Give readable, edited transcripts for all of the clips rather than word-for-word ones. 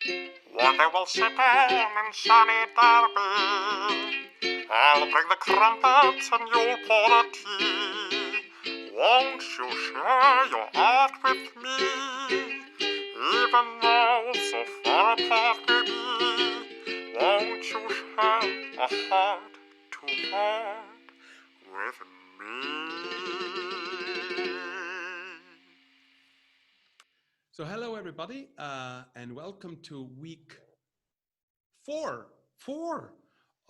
One day we'll sit down in sunny Derby. I'll bring the crumpets and you'll pour the tea. Won't you share your art with me? Even though so far apart we be, won't you share a heart to heart with me? So hello everybody, and welcome to week four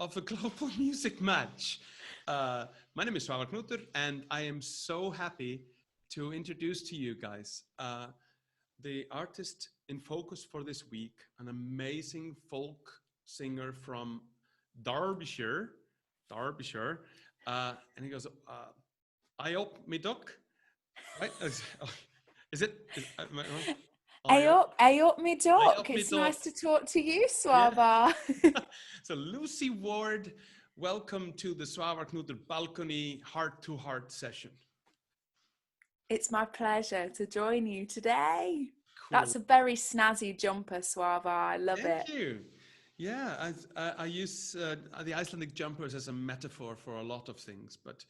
of the Global Music Match. My name is Songwriter, and I am so happy to introduce to you guys the artist in focus for this week, an amazing folk singer from Derbyshire, and he goes, I up me duck, right? Is it? Am I wrong? Hey up, me I duck. up me It's duck. nice to talk to you, Yeah. Suava. So Lucy Ward, welcome to the Svavarknutur balcony heart-to-heart session. It's my pleasure to join you today. Cool. That's a very snazzy jumper, Suava. I love it. Thank you. Yeah, I use the Icelandic jumpers as a metaphor for a lot of things, but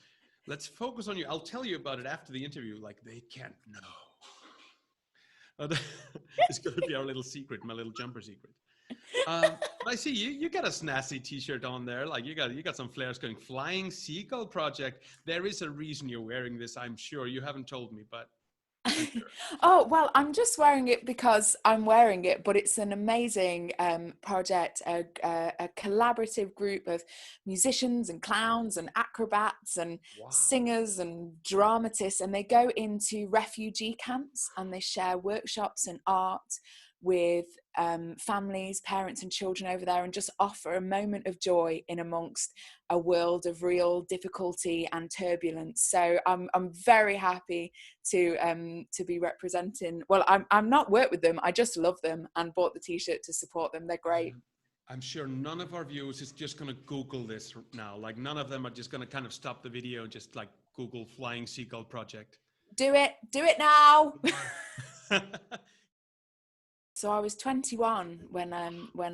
let's focus on you. I'll tell you about it after the interview, like they can't know. It's going to be our little secret, my little jumper secret. I see you got a snazzy t-shirt on there. Like you got some flares going. Flying Seagull Project. There is a reason you're wearing this, I'm sure. You haven't told me, but I'm sure. Oh, well, I'm just wearing it because I'm wearing it, but it's an amazing project, a collaborative group of musicians and clowns and acrobats and singers and dramatists, and they go into refugee camps and they share workshops and art with families, parents and children over there, and just offer a moment of joy in amongst a world of real difficulty and turbulence. So I'm very happy to be representing. Well, I'm not worked with them. I just love them and bought the t-shirt to support them. They're great. I'm sure none of our viewers is just going to Google this now. Like none of them are just going to kind of stop the video and just like Google Flying Seagull Project. Do it now. So I was 21 when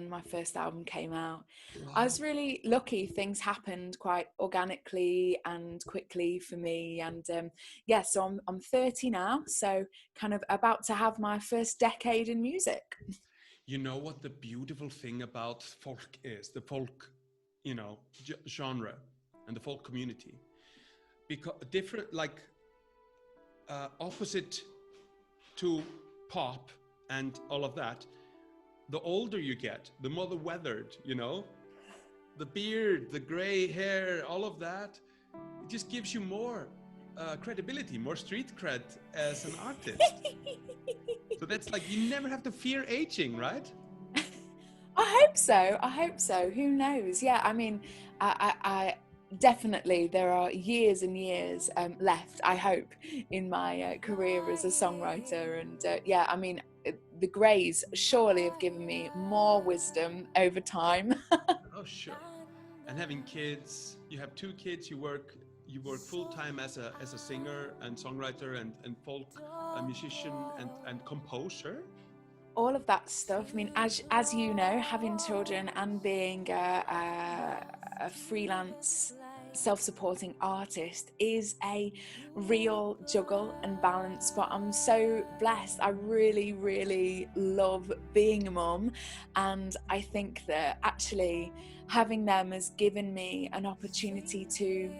my first album came out. Wow. I was really lucky. Things happened quite organically and quickly for me. And so I'm 30 now, so kind of about to have my first decade in music. You know what the beautiful thing about folk is? The folk, genre and the folk community. Because different, like opposite to pop and all of that, the older you get, the more the weathered, the beard, the gray hair, all of that, it just gives you more credibility, more street cred as an artist. So that's like, you never have to fear aging, right? I hope so. Who knows? Yeah, I mean, I definitely, there are years and years left, I hope, in my career as a songwriter. And I mean, the Greys surely have given me more wisdom over time. Oh, sure. And having kids, you have 2 kids, you work full-time as a singer and songwriter and folk musician and composer. All of that stuff. I mean, as you know, having children and being a freelance self-supporting artist is a real juggle and balance, but I'm so blessed. I really, really love being a mum, and I think that actually having them has given me an opportunity to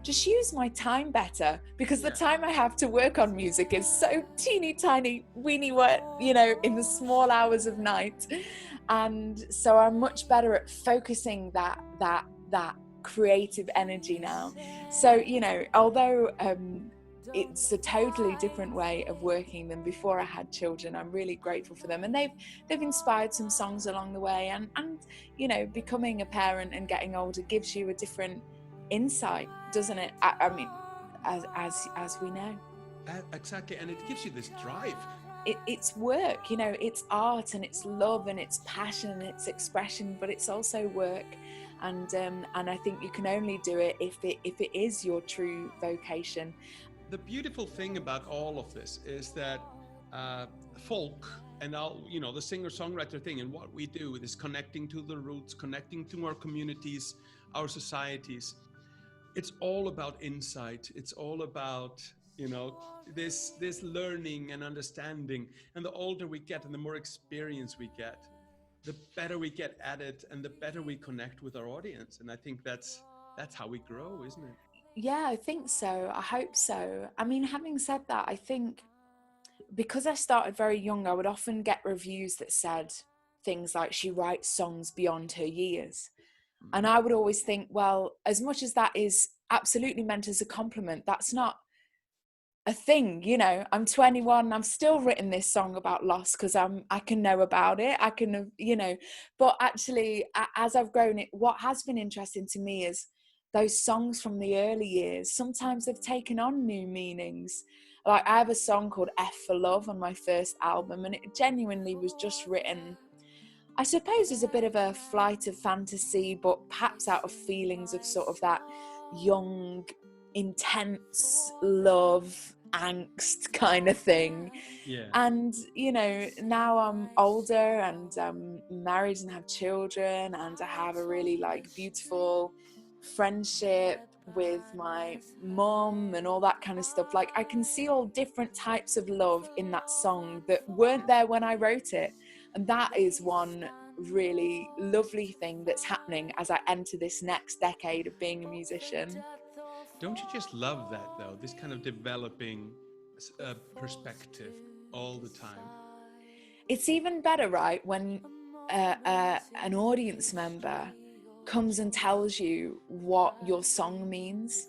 just use my time better, because the time I have to work on music is so teeny tiny, weeny wet, in the small hours of night. And so I'm much better at focusing that creative energy now. So, although it's a totally different way of working than before I had children, I'm really grateful for them. And they've inspired some songs along the way. And becoming a parent and getting older gives you a different insight, doesn't it? I mean, as we know. Exactly, and it gives you this drive. It's work, it's art and it's love and it's passion and it's expression, but it's also work. And I think you can only do it if it is your true vocation. The beautiful thing about all of this is that folk And the singer-songwriter thing, and what we do is connecting to the roots, connecting to our communities, our societies. It's all about insight. It's all about, this learning and understanding. And the older we get and the more experience we get, the better we get at it and the better we connect with our audience. And I think that's how we grow, isn't it? Yeah, I think so. I hope so. I mean, having said that, I think because I started very young, I would often get reviews that said things like she writes songs beyond her years. And I would always think, well, as much as that is absolutely meant as a compliment, that's not a thing. I'm 21, I've still written this song about loss because I can know about it. I can, but actually, as I've grown, what has been interesting to me is those songs from the early years. Sometimes they've taken on new meanings. Like I have a song called F for Love on my first album, and it genuinely was just written, I suppose, as a bit of a flight of fantasy, but perhaps out of feelings of sort of that young, intense love, angst kind of thing. Yeah. And, now I'm older and I'm married and have children, and I have a really beautiful friendship with my mom and all that kind of stuff. Like I can see all different types of love in that song that weren't there when I wrote it. And that is one really lovely thing that's happening as I enter this next decade of being a musician. Don't you just love that, though? This kind of developing perspective all the time. It's even better, right, when an audience member comes and tells you what your song means.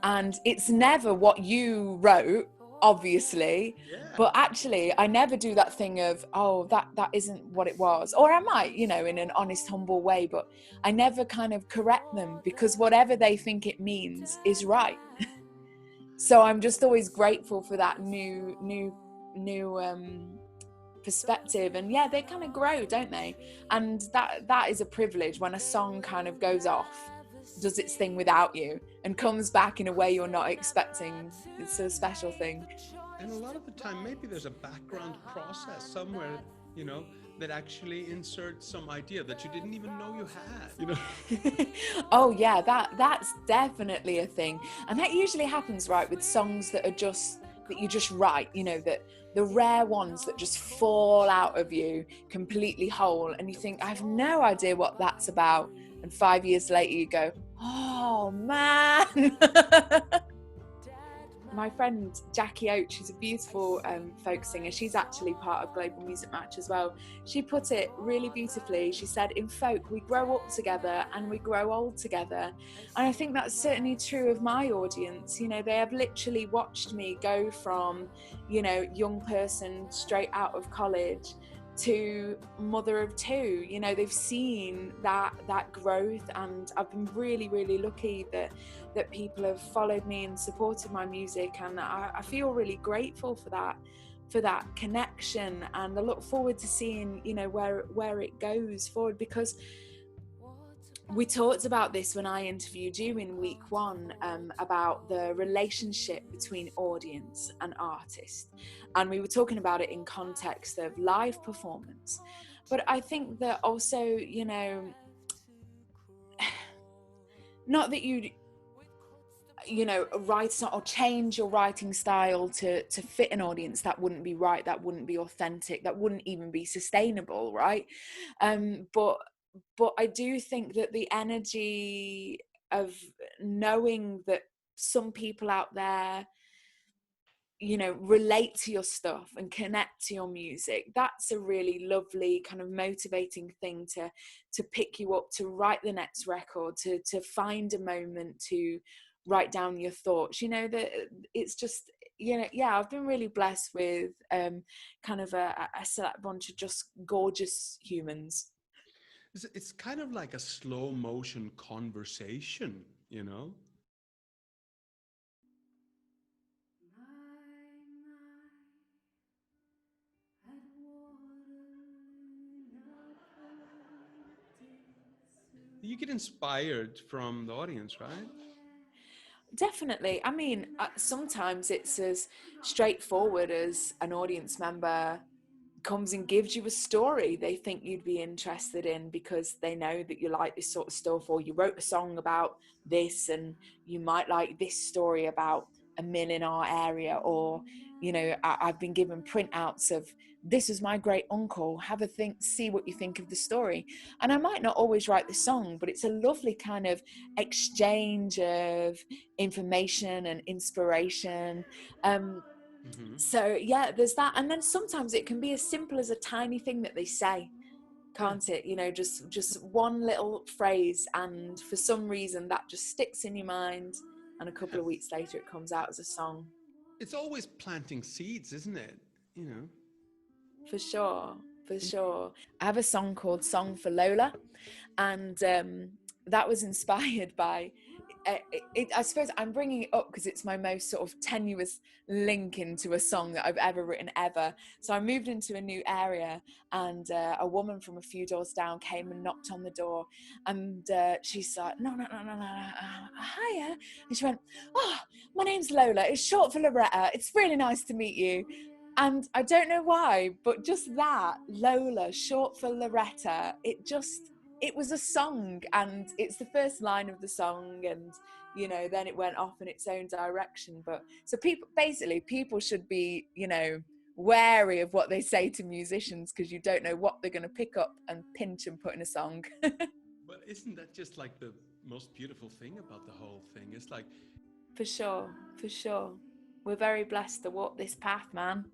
And it's never what you wrote, obviously, but actually I never do that thing of, oh, that isn't what it was. Or I might, in an honest, humble way, but I never kind of correct them, because whatever they think it means is right. So I'm just always grateful for that new perspective. And yeah, they kind of grow, don't they? And that is a privilege when a song kind of goes off, does its thing without you, and comes back in a way you're not expecting. It's a special thing. And a lot of the time, maybe there's a background process somewhere, that actually inserts some idea that you didn't even know you had, Oh yeah, that's definitely a thing. And that usually happens, right, with songs that you just write, that the rare ones that just fall out of you completely whole, and you think, I have no idea what that's about. And 5 years later you go, oh man. My friend Jackie Oates, she's a beautiful folk singer. She's actually part of Global Music Match as well. She put it really beautifully. She said, in folk, we grow up together and we grow old together. And I think that's certainly true of my audience. They have literally watched me go from, young person straight out of college to mother of two. They've seen that growth, and I've been really, really lucky that people have followed me and supported my music, and I feel really grateful for that connection. And I look forward to seeing where it goes forward, because we talked about this when I interviewed you in week 1, about the relationship between audience and artist. And we were talking about it in context of live performance. But I think that also, not that you write or change your writing style to fit an audience. That wouldn't be right. That wouldn't be authentic. That wouldn't even be sustainable, right? But I do think that the energy of knowing that some people out there, relate to your stuff and connect to your music, that's a really lovely kind of motivating thing to pick you up, to write the next record, to find a moment to write down your thoughts. That it's just, I've been really blessed with kind of a select bunch of just gorgeous humans. It's kind of like a slow motion conversation, You get inspired from the audience, right? Definitely. I mean, sometimes it's as straightforward as an audience member comes and gives you a story they think you'd be interested in because they know that you like this sort of stuff, or you wrote a song about this and you might like this story about a mill in our area, or you know, I've been given printouts of this is my great uncle, have a think, see what you think of the story. And I might not always write the song, but it's a lovely kind of exchange of information and inspiration. So yeah, there's that. And then sometimes it can be as simple as a tiny thing that they say, can't it? You know, just one little phrase, and for some reason that just sticks in your mind, and a couple of weeks later it comes out as a song. It's always planting seeds, isn't it? You know. For sure, for sure. I have a song called Song for Lola, and that was inspired by I suppose I'm bringing it up because it's my most sort of tenuous link into a song that I've ever written ever. So I moved into a new area, and a woman from a few doors down came and knocked on the door, and she said, no, hiya. And she went, oh, my name's Lola, it's short for Loretta, it's really nice to meet you. And I don't know why, but just that, Lola, short for Loretta, it was a song, and it's the first line of the song, and you know, then it went off in its own direction. But so people should be, you know, wary of what they say to musicians, because you don't know what they're going to pick up and pinch and put in a song. But isn't that just like the most beautiful thing about the whole thing? It's like, For sure, for sure. We're very blessed to walk this path, man.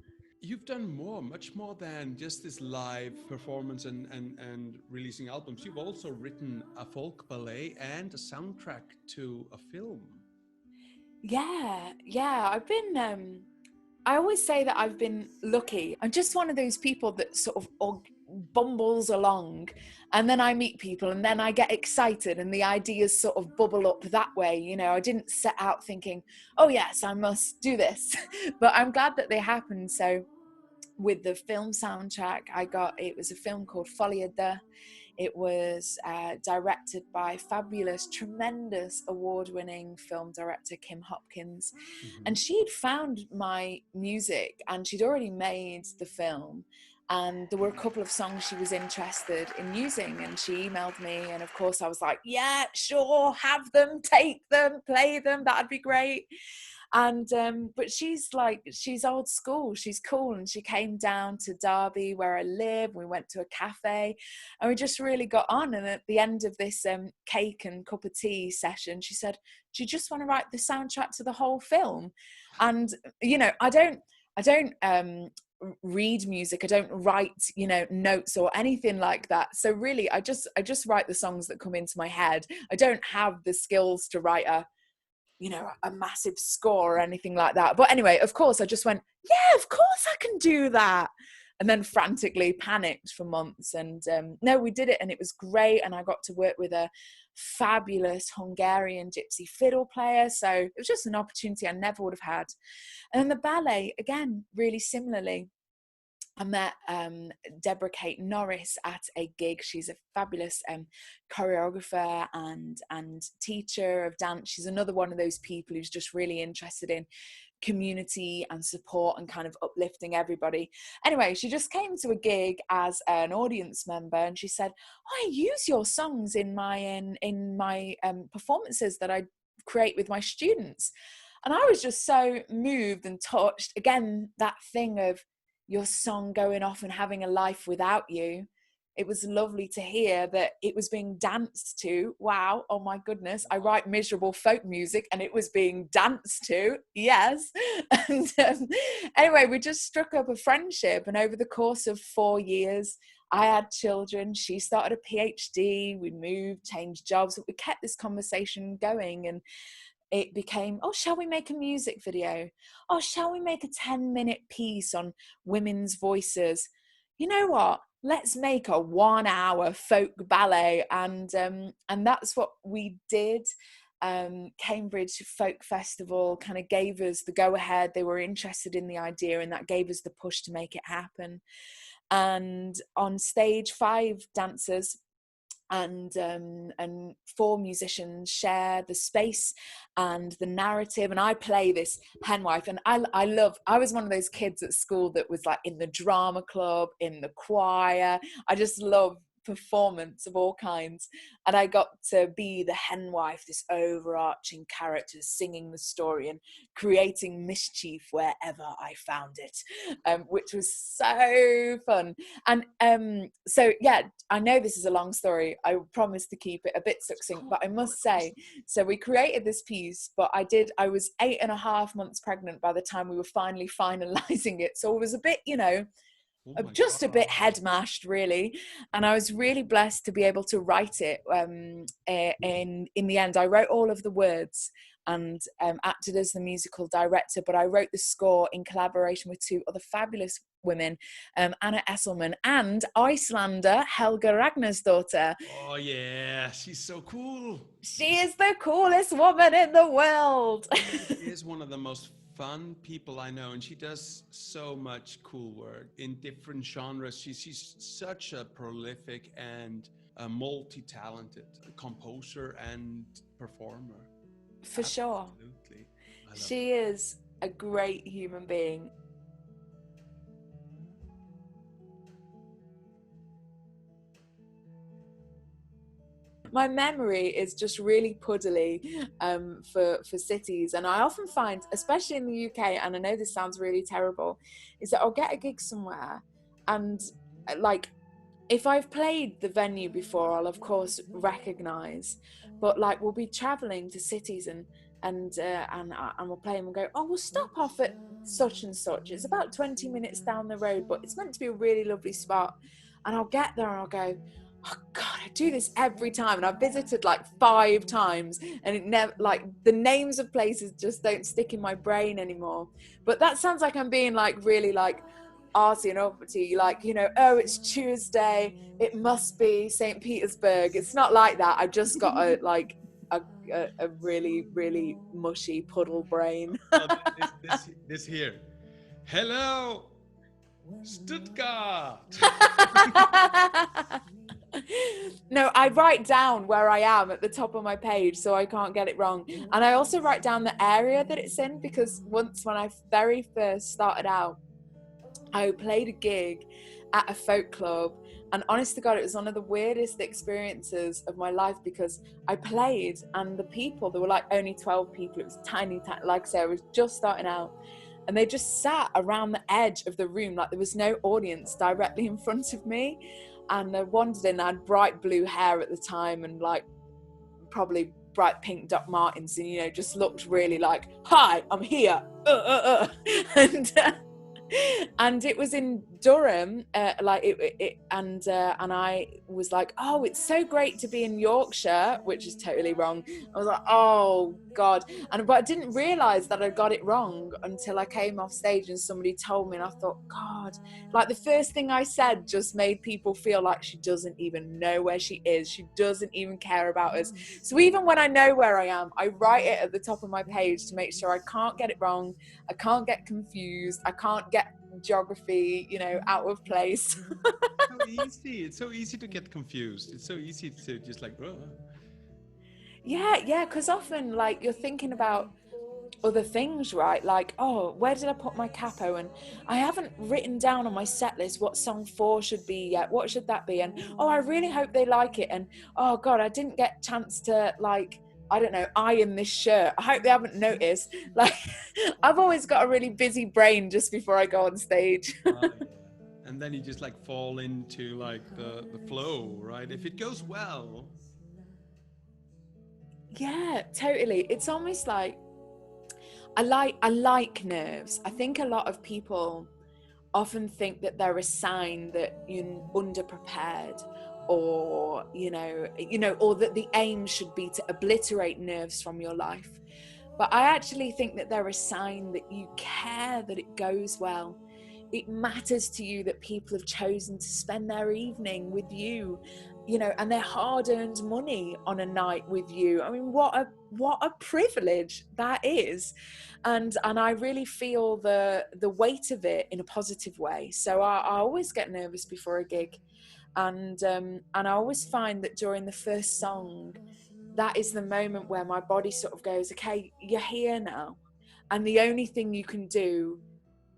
you've done much more than just this live performance and releasing albums. You've also written a folk ballet and a soundtrack to a film. Yeah. I always say that I've been lucky. I'm just one of those people that sort of bumbles along, and then I meet people, and then I get excited, and the ideas sort of bubble up that way. You know, I didn't set out thinking, oh yes, I must do this, but I'm glad that they happened. So with the film soundtrack, it was a film called Foliada. It was directed by fabulous, tremendous, award-winning film director Kim Hopkins. And she'd found my music, and she'd already made the film, and there were a couple of songs she was interested in using, and she emailed me, and of course I was like, yeah, sure, have them, take them, play them, that'd be great. And but she's old school, she's cool, and she came down to Derby where I live. We went to a cafe and we just really got on, and at the end of this cake and cup of tea session, she said, do you just want to write the soundtrack to the whole film? And you know, I don't read music, I don't write, you know, notes or anything like that. So really I just write the songs that come into my head. I don't have the skills to write a massive score or anything like that. But anyway, of course I just went, yeah, of course I can do that, and then frantically panicked for months. And no, we did it, and it was great, and I got to work with a fabulous Hungarian gypsy fiddle player, so it was just an opportunity I never would have had. And then the ballet, again, really similarly, I met Deborah Kate Norris at a gig. She's a fabulous choreographer and teacher of dance. She's another one of those people who's just really interested in community and support and kind of uplifting everybody. Anyway, she just came to a gig as an audience member, and she said, I use your songs in my performances that I create with my students. And I was just so moved and touched. Again, that thing of your song going off and having a life without you. It was lovely to hear that it was being danced to. Wow, oh my goodness, I write miserable folk music and it was being danced to, yes. And anyway, we just struck up a friendship, and over the course of 4 years, I had children, she started a PhD, we moved, changed jobs, but we kept this conversation going, and it became, oh, shall we make a music video? Oh, shall we make a 10-minute piece on women's voices? You know what? Let's make a 1-hour folk ballet. And that's what we did. Cambridge Folk Festival kind of gave us the go-ahead. They were interested in the idea, and that gave us the push to make it happen. And on stage, 5 dancers and four musicians share the space and the narrative, and I play this henwife. And I was one of those kids at school that was like in the drama club, in the choir. I just love performance of all kinds, and I got to be the henwife, this overarching character singing the story and creating mischief wherever I found it, which was so fun. And so yeah, I know this is a long story. I promise to keep it a bit succinct, but I must say, so we created this piece, but I was 8.5 months pregnant by the time we were finally finalizing it, so it was a bit, just a bit head mashed, really. And I was really blessed to be able to write it. In the end, I wrote all of the words and acted as the musical director, but I wrote the score in collaboration with two other fabulous women, Anna Esselman and Icelander Helga Ragnarsdóttir. Oh yeah, she's so cool. She is the coolest woman in the world. She is one of the most fun people I know, and she does so much cool work in different genres. She's such a prolific and a multi-talented composer and performer. For sure. Absolutely. She is a great human being. My memory is just really puddly for cities, and I often find, especially in the UK, and I know this sounds really terrible, is that I'll get a gig somewhere, and like if I've played the venue before, I'll of course recognise, but like we'll be travelling to cities and we'll play and we'll go, oh, we'll stop off at such and such. It's about 20 minutes down the road, but it's meant to be a really lovely spot. And I'll get there and I'll go, oh God, I do this every time. And I've visited like 5 times, and it never, like the names of places just don't stick in my brain anymore. But that sounds like I'm being like really like arty and uppity, like, oh, it's Tuesday, it must be St. Petersburg. It's not like that. I just got a really, really mushy puddle brain. this here. Hello, Stuttgart. No, I write down where I am at the top of my page so I can't get it wrong. And I also write down the area that it's in, because once when I very first started out, I played a gig at a folk club, and honest to God, it was one of the weirdest experiences of my life, because I played and the people, there were like only 12 people. It was tiny, like I say, I was just starting out, and they just sat around the edge of the room, like there was no audience directly in front of me. And I wandered in, I had bright blue hair at the time and like probably bright pink Doc Martens, and just looked really like, hi, I'm here. And it was in Durham, and I was like, oh, it's so great to be in Yorkshire, which is totally wrong. I was like, oh God. But I didn't realize that I got it wrong until I came off stage and somebody told me, and I thought, God, like the first thing I said just made people feel like she doesn't even know where she is. She doesn't even care about us. So even when I know where I am, I write it at the top of my page to make sure I can't get it wrong. I can't get confused. I can't get geography, out of place. It's so easy to get confused. It's so easy to just like, oh. Yeah, because often like you're thinking about other things, right? Like, oh, where did I put my capo? And I haven't written down on my set list what song 4 should be yet. What should that be? And oh, I really hope they like it. And oh God, I didn't get a chance to like, I don't know, iron this shirt. I hope they haven't noticed. Like, I've always got a really busy brain just before I go on stage. Yeah. And then you just like fall into like the flow, right? If it goes well. Yeah, totally. It's almost like I like nerves. I think a lot of people often think that they're a sign that you're underprepared, or or that the aim should be to obliterate nerves from your life. But I actually think that they're a sign that you care that it goes well. It matters to you that people have chosen to spend their evening with you, and their hard-earned money on a night with you. I mean, what a privilege that is. And I really feel the weight of it in a positive way. So I always get nervous before a gig. and I always find that during the first song, that is the moment where my body sort of goes, okay, you're here now, and the only thing you can do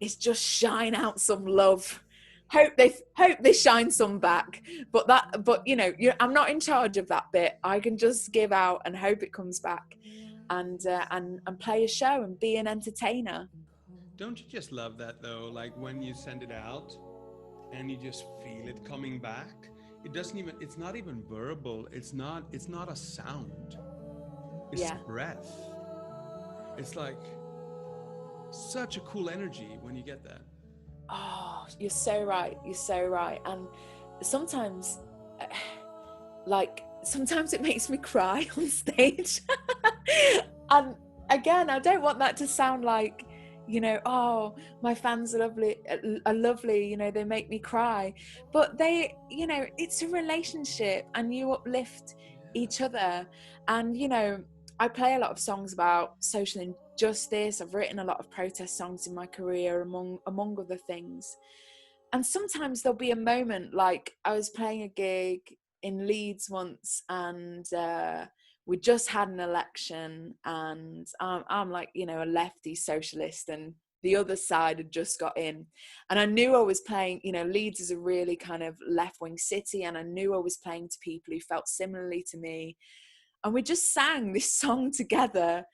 is just shine out some love. Hope they shine some back, but you know, I'm not in charge of that bit. I can just give out and hope it comes back, and play a show and be an entertainer. Don't you just love that though? Like when you send it out and you just feel it coming back. It's not even verbal. It's not a sound. It's Yeah. breath. It's like such a cool energy when you get that. Oh, you're so right. You're so right. And sometimes, sometimes it makes me cry on stage. And again, I don't want that to sound like, you know, oh, my fans are lovely, you know, they make me cry. But they, you know, it's a relationship and you uplift each other. And, you know, I play a lot of songs about social injustice. I've written a lot of protest songs in my career, among other things. And sometimes there'll be a moment, like I was playing a gig in Leeds once, and we just had an election, and I'm like, you know, a lefty socialist, and the other side had just got in. And I knew I was playing, you know, Leeds is a really kind of left-wing city, and I knew I was playing to people who felt similarly to me. And we just sang this song together.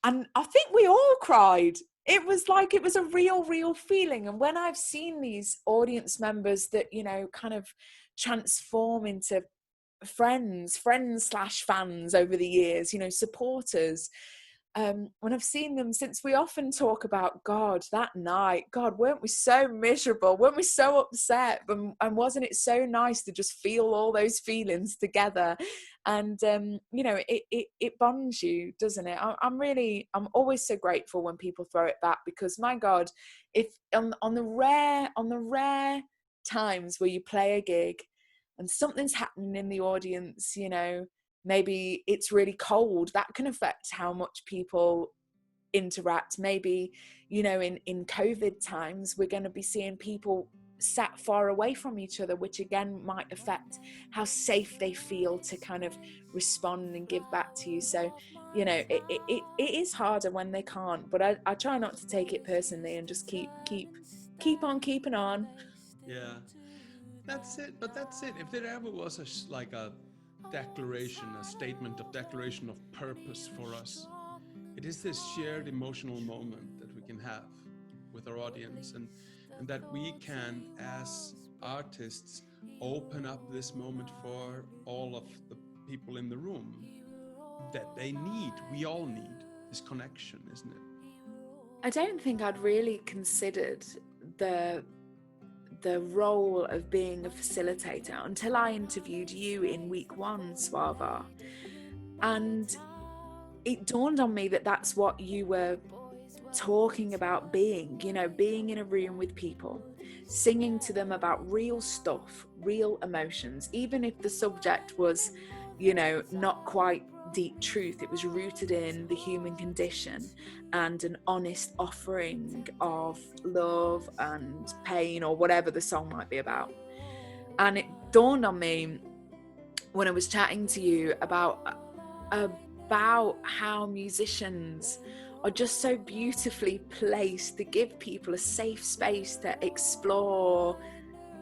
And I think we all cried. It was like, it was a real feeling. And when I've seen these audience members that, you know, kind of transform into friends slash fans over the years, you know, supporters, when I've seen them, since we often talk about, God, that night, God, weren't we so miserable? Weren't we so upset? And wasn't it so nice to just feel all those feelings together? And, you know, it bonds you, doesn't it? I'm always so grateful when people throw it back, because my God, if on the rare times where you play a gig and something's happening in the audience, you know, maybe it's really cold, that can affect how much people interact. Maybe, you know, in COVID times, we're going to be seeing people sat far away from each other, which again might affect how safe they feel to kind of respond and give back to you. So, you know, it is harder when they can't, but I try not to take it personally and just keep on keeping on. Yeah, that's it. But that's it. If there ever was like a declaration, a statement of declaration of purpose for us, it is this shared emotional moment that we can have with our audience, and that we can, as artists, open up this moment for all of the people in the room that they need. We all need this connection, isn't it? I don't think I'd really considered the role of being a facilitator until I interviewed you in week 1, Suava. And it dawned on me that that's what you were talking about being, you know, being in a room with people, singing to them about real stuff, real emotions, even if the subject was, you know, not quite deep truth. It was rooted in the human condition and an honest offering of love and pain, or whatever the song might be about. And it dawned on me when I was chatting to you about how musicians are just so beautifully placed to give people a safe space to explore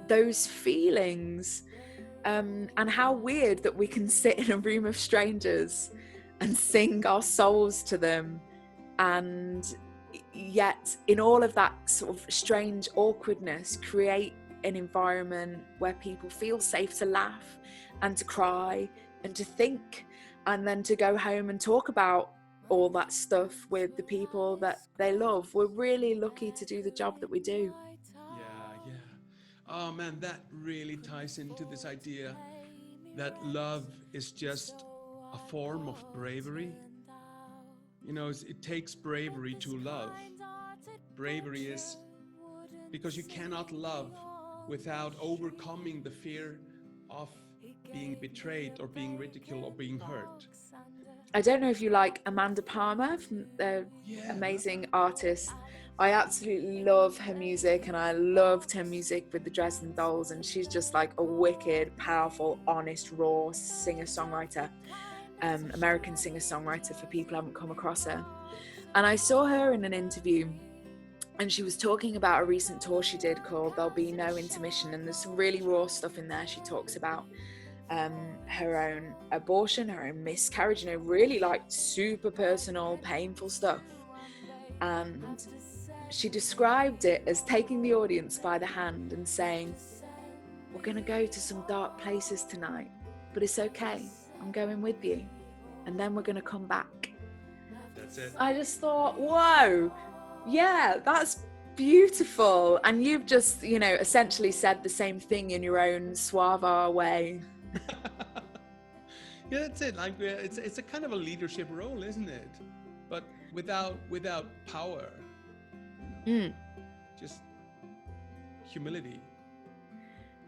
those feelings. And how weird that we can sit in a room of strangers and sing our souls to them, and yet in all of that sort of strange awkwardness create an environment where people feel safe to laugh and to cry and to think, and then to go home and talk about all that stuff with the people that they love. We're really lucky to do the job that we do. Yeah, yeah. Oh man, that really ties into this idea that love is just a form of bravery. You know, it takes bravery to love. Bravery is because you cannot love without overcoming the fear of being betrayed or being ridiculed or being hurt. I don't know if you like Amanda Palmer, from the Yeah, amazing artist. I absolutely love her music, and I loved her music with the Dresden Dolls, and she's just like a wicked, powerful, honest, raw singer-songwriter, American singer-songwriter for people who haven't come across her. And I saw her in an interview, and she was talking about a recent tour she did called There'll Be No Intermission, and there's some really raw stuff in there. She talks about her own abortion, her own miscarriage, really like super personal, painful stuff. And she described it as taking the audience by the hand and saying, we're going to go to some dark places tonight, but it's okay. I'm going with you. And then we're going to come back. That's it. I just thought, whoa, yeah, that's beautiful. And you've just, essentially said the same thing in your own suave way. Yeah, that's it. Like, it's a kind of a leadership role, isn't it? But without power. Just humility.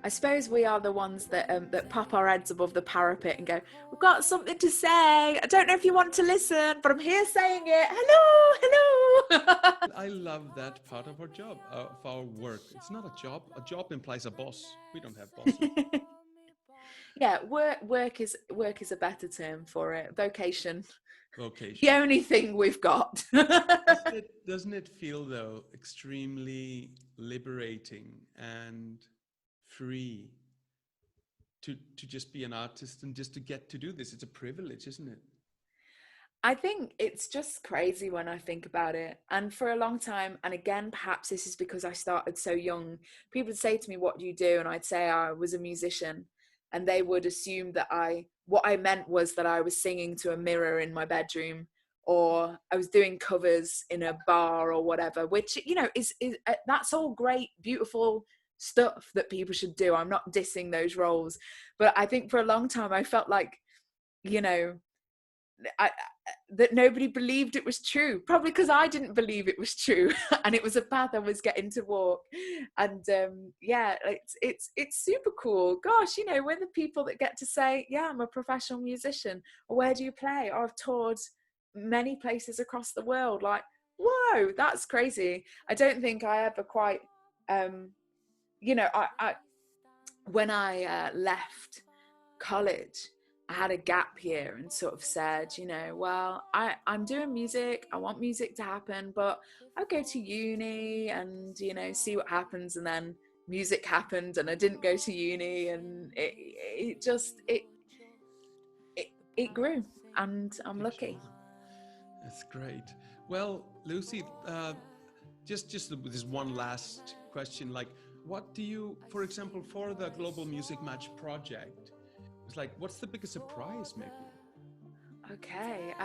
I suppose we are the ones that pop our heads above the parapet and go, we've got something to say. I don't know if you want to listen, but I'm here saying it. Hello. I love that part of our job, of our work. It's not a job. A job implies a boss. We don't have bosses. Yeah, work is a better term for it. Vocation. Vocation. The only thing we've got. Doesn't it feel, though, extremely liberating and free to just be an artist and just to get to do this? It's a privilege, isn't it? I think it's just crazy when I think about it. And for a long time, and again, perhaps this is because I started so young, people would say to me, what do you do? And I'd say I was a musician. And they would assume that what I meant was that I was singing to a mirror in my bedroom, or I was doing covers in a bar or whatever, which, is that's all great, beautiful stuff that people should do. I'm not dissing those roles. But I think for a long time, I felt like, that nobody believed it was true, probably because I didn't believe it was true. And it was a path I was getting to walk. And it's super cool. Gosh, we're the people that get to say, yeah, I'm a professional musician. Or where do you play? Or I've toured many places across the world. Like, whoa, that's crazy. I don't think I ever quite when I left college, I had a gap year and sort of said, well, I'm doing music. I want music to happen, but I'll go to uni and, see what happens. And then music happened and I didn't go to uni, and it grew, and I'm lucky. That's great. Well, Lucy, just this one last question, like, what do you, for example, for the Global Music Match project, it's like, what's the biggest surprise, maybe? Okay.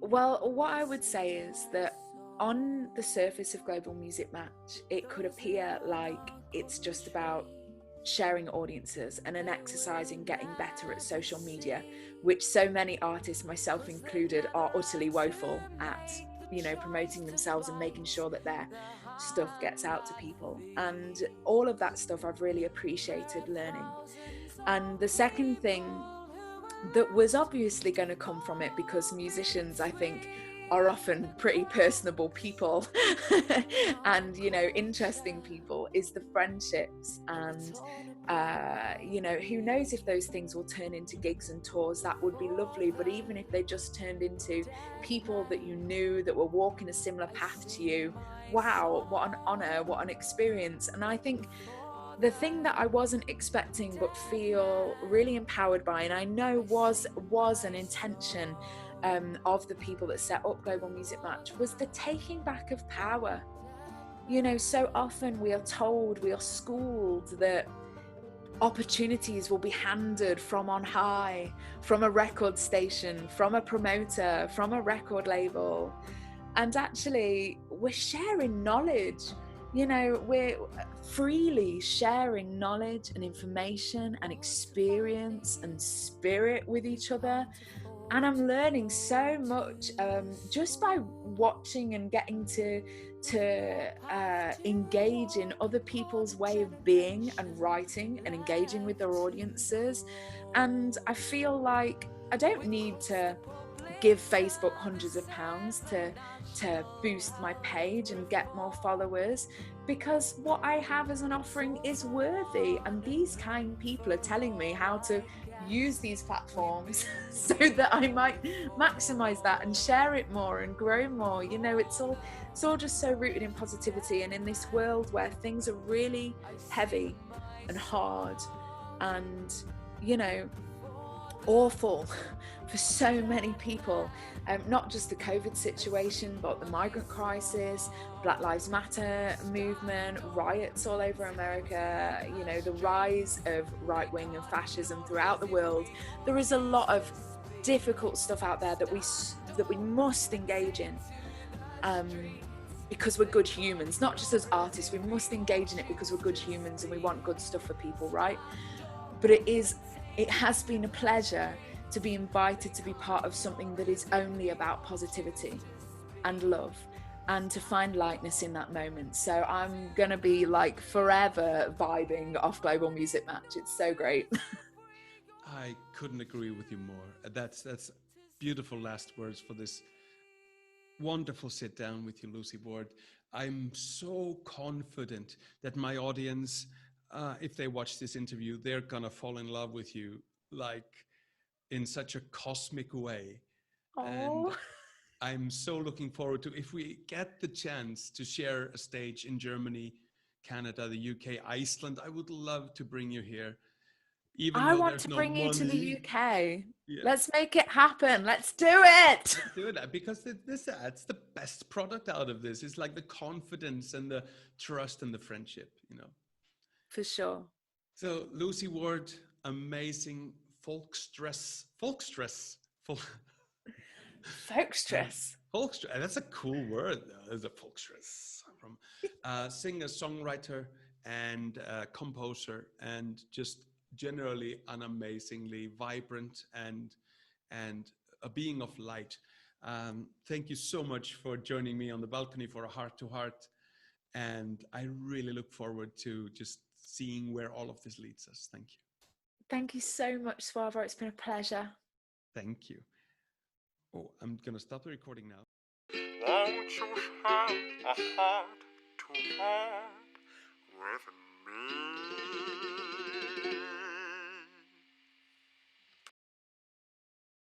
Well, what I would say is that on the surface of Global Music Match, it could appear like it's just about sharing audiences and an exercise in getting better at social media, which so many artists, myself included, are utterly woeful at, promoting themselves and making sure that their stuff gets out to people. And all of that stuff I've really appreciated learning. And the second thing that was obviously going to come from it, because musicians, I think, are often pretty personable people and, interesting people, is the friendships. And, who knows if those things will turn into gigs and tours. That would be lovely. But even if they just turned into people that you knew that were walking a similar path to you, wow, what an honor, what an experience. And I think the thing that I wasn't expecting but feel really empowered by, and I know was an intention of the people that set up Global Music Match, was the taking back of power. So often we are told, we are schooled that opportunities will be handed from on high, from a record station, from a promoter, from a record label. And actually, we're sharing knowledge. We're freely sharing knowledge and information and experience and spirit with each other. And I'm learning so much just by watching and getting to engage in other people's way of being and writing and engaging with their audiences. And I feel like I don't need to give Facebook hundreds of pounds to boost my page and get more followers, because what I have as an offering is worthy, and these kind people are telling me how to use these platforms so that I might maximize that and share it more and grow more. You know, it's all just so rooted in positivity, and in this world where things are really heavy and hard and, you know, awful for so many people, not just the COVID situation, but the migrant crisis, Black Lives Matter movement, riots all over America, you know, the rise of right-wing and fascism throughout the world. There is a lot of difficult stuff out there that we must engage in, because we're good humans, not just as artists. We must engage in it because we're good humans and we want good stuff for people, right? But it has been a pleasure to be invited to be part of something that is only about positivity and love, and to find lightness in that moment. So I'm gonna be like forever vibing off Global Music Match. It's so great. I couldn't agree with you more. That's beautiful last words for this wonderful sit down with you, Lucy Ward. I'm so confident that my audience, if they watch this interview, they're gonna fall in love with you, like in such a cosmic way. And Oh, I'm so looking forward to, if we get the chance to share a stage in Germany, Canada, the UK, Iceland, I would love to bring you here, even I though want there's to no bring you to the money. UK. Yeah. Let's make it happen. Let's do it. Let's do that, because that's the best product out of this. It's like the confidence and the trust and the friendship, you know. For sure. So Lucy Ward, amazing folk, Folkstress. that's a cool word. There's a folkstress from singer, songwriter, and composer, and just generally an amazingly vibrant and a being of light. Thank you so much for joining me on the balcony for a heart to heart. And I really look forward to just seeing where all of this leads us. Thank you. Thank you so much, Suava. It's been a pleasure. Thank you. Oh, I'm going to stop the recording now. Won't you share a heart to heart with me?